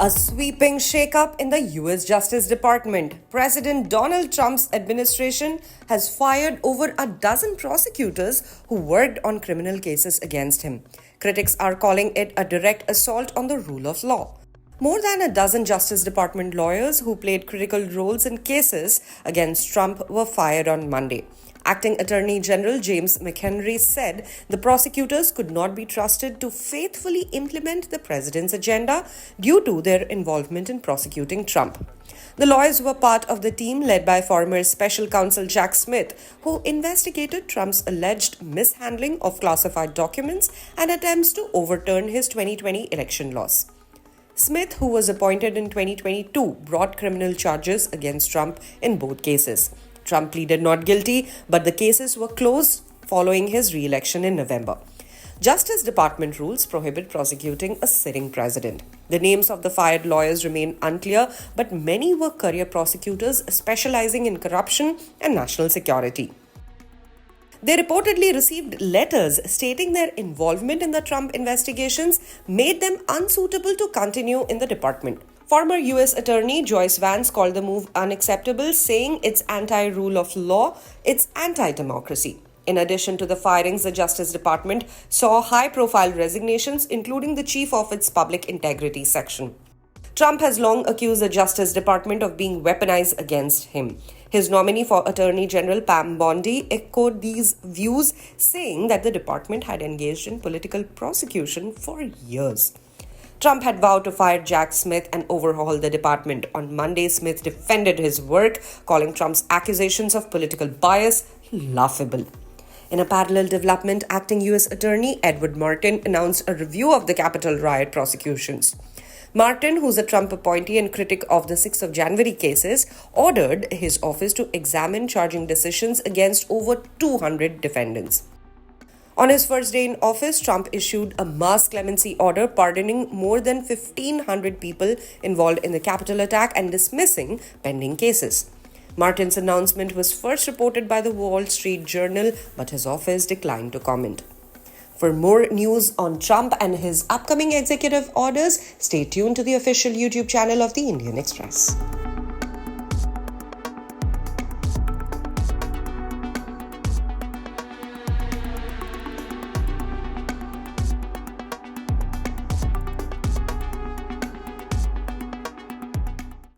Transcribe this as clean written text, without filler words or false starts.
A sweeping shakeup in the U.S. Justice Department. President Donald Trump's administration has fired over a dozen prosecutors who worked on criminal cases against him. Critics are calling it a direct assault on the rule of law. More than a dozen Justice Department lawyers who played critical roles in cases against Trump were fired on Monday. Acting Attorney General James McHenry said the prosecutors could not be trusted to faithfully implement the president's agenda due to their involvement in prosecuting Trump. The lawyers were part of the team led by former Special Counsel Jack Smith, who investigated Trump's alleged mishandling of classified documents and attempts to overturn his 2020 election loss. Smith, who was appointed in 2022, brought criminal charges against Trump in both cases. Trump pleaded not guilty, but the cases were closed following his re-election in November. Justice Department rules prohibit prosecuting a sitting president. The names of the fired lawyers remain unclear, but many were career prosecutors specializing in corruption and national security. They reportedly received letters stating their involvement in the Trump investigations made them unsuitable to continue in the department. Former U.S. Attorney Joyce Vance called the move unacceptable, saying it's anti-rule of law, it's anti-democracy. In addition to the firings, the Justice Department saw high-profile resignations, including the chief of its public integrity section. Trump has long accused the Justice Department of being weaponized against him. His nominee for Attorney General Pam Bondi echoed these views, saying that the department had engaged in political prosecution for years. Trump had vowed to fire Jack Smith and overhaul the department. On Monday, Smith defended his work, calling Trump's accusations of political bias laughable. In a parallel development, acting U.S. Attorney Edward Martin announced a review of the Capitol riot prosecutions. Martin, who's a Trump appointee and critic of the 6th of January cases, ordered his office to examine charging decisions against over 200 defendants. On his first day in office, Trump issued a mass clemency order pardoning more than 1,500 people involved in the Capitol attack and dismissing pending cases. Martin's announcement was first reported by the Wall Street Journal, but his office declined to comment. For more news on Trump and his upcoming executive orders, stay tuned to the official YouTube channel of the Indian Express.